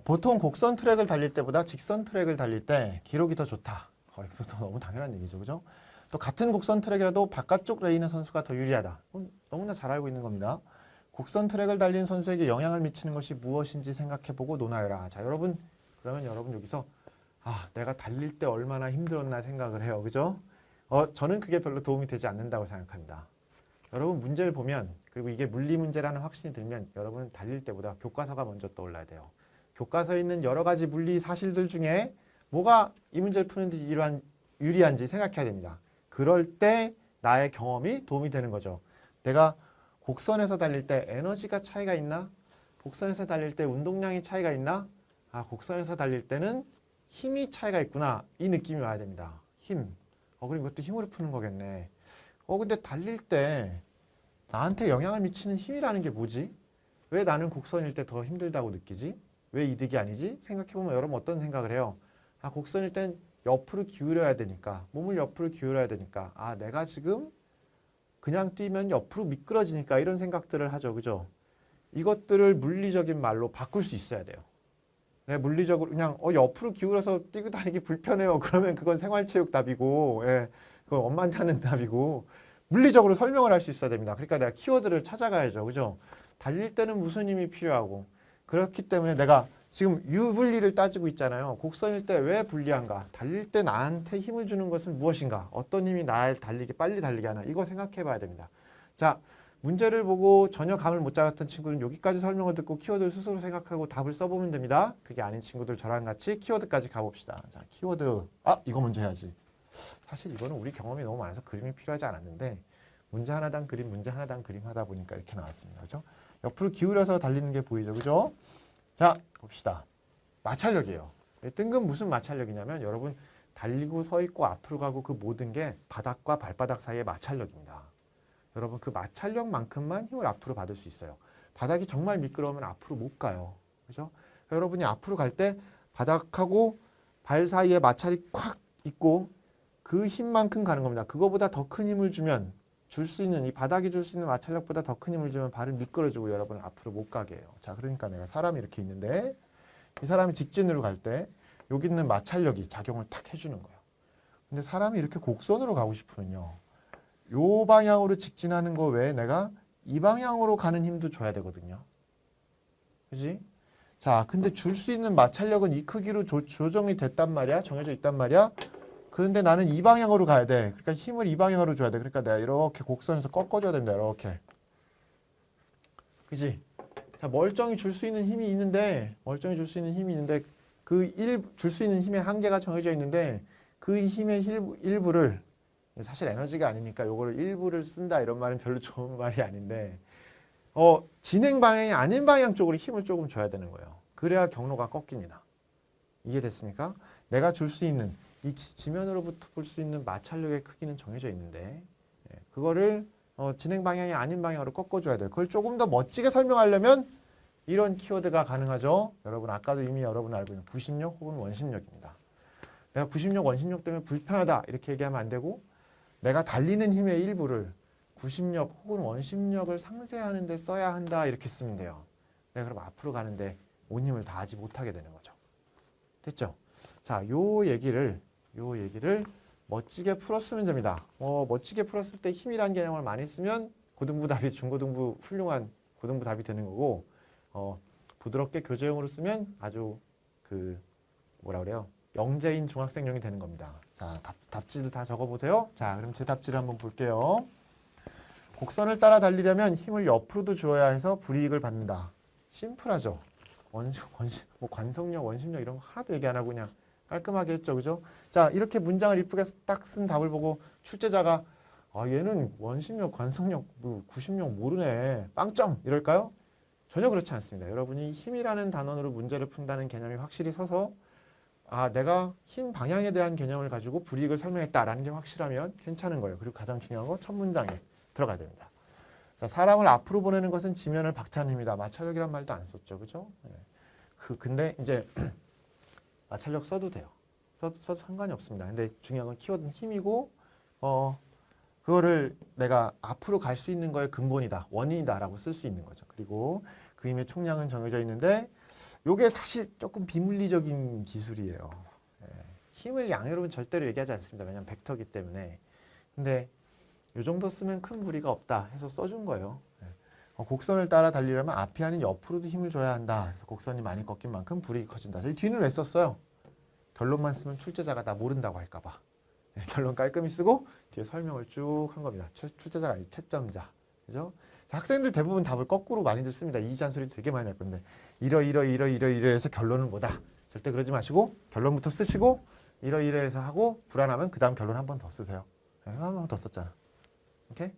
보통 곡선 트랙을 달릴 때보다 직선 트랙을 달릴 때 기록이 더 좋다. 이것도 너무 당연한 얘기죠. 그죠? 또 같은 곡선 트랙이라도 바깥쪽 레인의 선수가 더 유리하다. 너무나 잘 알고 있는 겁니다. 곡선 트랙을 달리는 선수에게 영향을 미치는 것이 무엇인지 생각해보고 논하여라. 자, 여러분, 그러면 여러분 여기서 내가 달릴 때 얼마나 힘들었나 생각을 해요. 그죠? 저는 그게 별로 도움이 되지 않는다고 생각합니다. 여러분 문제를 보면, 그리고 이게 물리 문제라는 확신이 들면 여러분은 달릴 때보다 교과서가 먼저 떠올라야 돼요. 교과서에 있는 여러 가지 물리 사실들 중에 뭐가 이 문제를 푸는데 유리한지 생각해야 됩니다. 그럴 때 나의 경험이 도움이 되는 거죠. 내가 곡선에서 달릴 때 에너지가 차이가 있나? 곡선에서 달릴 때 운동량이 차이가 있나? 곡선에서 달릴 때는 힘이 차이가 있구나. 이 느낌이 와야 됩니다. 힘. 그리고 이것도 힘으로 푸는 거겠네. 근데 달릴 때 나한테 영향을 미치는 힘이라는 게 뭐지? 왜 나는 곡선일 때 더 힘들다고 느끼지? 왜 이득이 아니지? 생각해보면 여러분 어떤 생각을 해요? 곡선일 땐 옆으로 기울여야 되니까, 몸을 옆으로 기울여야 되니까, 내가 지금 그냥 뛰면 옆으로 미끄러지니까 이런 생각들을 하죠. 그죠? 이것들을 물리적인 말로 바꿀 수 있어야 돼요. 네, 물리적으로 그냥 옆으로 기울여서 뛰고 다니기 불편해요. 그러면 그건 생활체육 답이고, 그건 엄마한테 하는 답이고, 물리적으로 설명을 할 수 있어야 됩니다. 그러니까 내가 키워드를 찾아가야죠. 그죠? 달릴 때는 무슨 힘이 필요하고, 그렇기 때문에 내가 지금 유분리를 따지고 있잖아요. 곡선일 때 왜 불리한가? 달릴 때 나한테 힘을 주는 것은 무엇인가? 어떤 힘이 나를 빨리 달리게 하나? 이거 생각해 봐야 됩니다. 자, 문제를 보고 전혀 감을 못 잡았던 친구는 여기까지 설명을 듣고 키워드를 스스로 생각하고 답을 써보면 됩니다. 그게 아닌 친구들 저랑 같이 키워드까지 가봅시다. 자, 키워드. 이거 먼저 해야지. 사실 이거는 우리 경험이 너무 많아서 그림이 필요하지 않았는데 문제 하나당 그림, 문제 하나당 그림 하다 보니까 이렇게 나왔습니다. 그죠? 옆으로 기울여서 달리는 게 보이죠. 그죠? 자, 봅시다. 마찰력이에요. 뜬금 무슨 마찰력이냐면 여러분 달리고 서 있고 앞으로 가고 그 모든 게 바닥과 발바닥 사이의 마찰력입니다. 여러분 그 마찰력만큼만 힘을 앞으로 받을 수 있어요. 바닥이 정말 미끄러우면 앞으로 못 가요. 그죠? 그러니까 여러분이 앞으로 갈 때 바닥하고 발 사이에 마찰이 콱 있고 그 힘만큼 가는 겁니다. 그거보다 더 큰 힘을 주면 줄 수 있는 이 바닥이 줄 수 있는 마찰력보다 더 큰 힘을 주면 발은 미끄러지고 여러분 앞으로 못 가게 해요. 자, 그러니까 내가 사람이 이렇게 있는데 이 사람이 직진으로 갈 때 여기 있는 마찰력이 작용을 탁 해주는 거예요. 근데 사람이 이렇게 곡선으로 가고 싶으면요. 요 방향으로 직진하는 거 외에 내가 이 방향으로 가는 힘도 줘야 되거든요. 그지? 자, 근데 줄 수 있는 마찰력은 이 크기로 조정이 됐단 말이야. 정해져 있단 말이야. 그런데 나는 이 방향으로 가야 돼. 그러니까 힘을 이 방향으로 줘야 돼. 그러니까 내가 이렇게 곡선에서 꺾어줘야 됩니다. 이렇게. 그지? 자, 멀쩡히 줄 수 있는 힘이 있는데, 줄 수 있는 힘의 한계가 정해져 있는데, 그 힘의 일부를, 사실 에너지가 아니니까 요거를 일부를 쓴다 이런 말은 별로 좋은 말이 아닌데, 진행 방향이 아닌 방향 쪽으로 힘을 조금 줘야 되는 거예요. 그래야 경로가 꺾입니다. 이해됐습니까? 내가 줄 수 있는, 이 지면으로부터 볼 수 있는 마찰력의 크기는 정해져 있는데 그거를 진행 방향이 아닌 방향으로 꺾어줘야 돼요. 그걸 조금 더 멋지게 설명하려면 이런 키워드가 가능하죠. 여러분 아까도 이미 여러분 알고 있는 구심력 혹은 원심력입니다. 내가 구심력, 원심력 때문에 불편하다 이렇게 얘기하면 안 되고 내가 달리는 힘의 일부를 구심력 혹은 원심력을 상쇄하는 데 써야 한다 이렇게 쓰면 돼요. 내가 그럼 앞으로 가는데 온 힘을 다하지 못하게 되는 거죠. 됐죠? 자, 요 얘기를 멋지게 풀었으면 됩니다. 멋지게 풀었을 때 힘이라는 개념을 많이 쓰면 고등부 답이 중고등부 훌륭한 고등부 답이 되는 거고 부드럽게 교재용으로 쓰면 아주 영재인 중학생용이 되는 겁니다. 자, 답지도 다 적어보세요. 자, 그럼 제 답지를 한번 볼게요. 곡선을 따라 달리려면 힘을 옆으로도 주어야 해서 불이익을 받는다. 심플하죠. 관성력, 원심력 이런 거 하나도 얘기 안 하고 그냥 깔끔하게 했죠. 그죠? 자, 이렇게 문장을 이쁘게 딱 쓴 답을 보고 출제자가 얘는 원심력, 관성력, 구심력 모르네. 빵점! 이럴까요? 전혀 그렇지 않습니다. 여러분이 힘이라는 단원으로 문제를 푼다는 개념이 확실히 서서 내가 힘 방향에 대한 개념을 가지고 불이익을 설명했다라는 게 확실하면 괜찮은 거예요. 그리고 가장 중요한 거 첫 문장에 들어가야 됩니다. 자, 사람을 앞으로 보내는 것은 지면을 박차는 힘이다. 마찰력이란 말도 안 썼죠. 그죠? 근데 이제 마찰력 써도 돼요. 써도 상관이 없습니다. 근데 중요한 건 키워드는 힘이고 그거를 내가 앞으로 갈 수 있는 거의 근본이다. 원인이다 라고 쓸 수 있는 거죠. 그리고 그 힘의 총량은 정해져 있는데 요게 사실 조금 비물리적인 기술이에요. 예, 힘을 양으로는 절대로 얘기하지 않습니다. 왜냐면 벡터기 때문에. 근데 요 정도 쓰면 큰 무리가 없다 해서 써준 거예요. 예. 곡선을 따라 달리려면 앞이 아닌 옆으로도 힘을 줘야 한다. 그래서 곡선이 많이 꺾인 만큼 불이익이 커진다. 저희 뒤는 왜 썼어요? 결론만 쓰면 출제자가 다 모른다고 할까 봐. 예, 결론 깔끔히 쓰고 뒤에 설명을 쭉 한 겁니다. 출제자가 아니 채점자. 그죠? 자, 학생들 대부분 답을 거꾸로 많이들 씁니다. 이 잔소리 되게 많이 할 건데 이러해서 결론은 뭐다. 절대 그러지 마시고 결론부터 쓰시고 이러해서 하고 불안하면 그 다음 결론 한 번 더 쓰세요. 한 번 더 썼잖아. 오케이?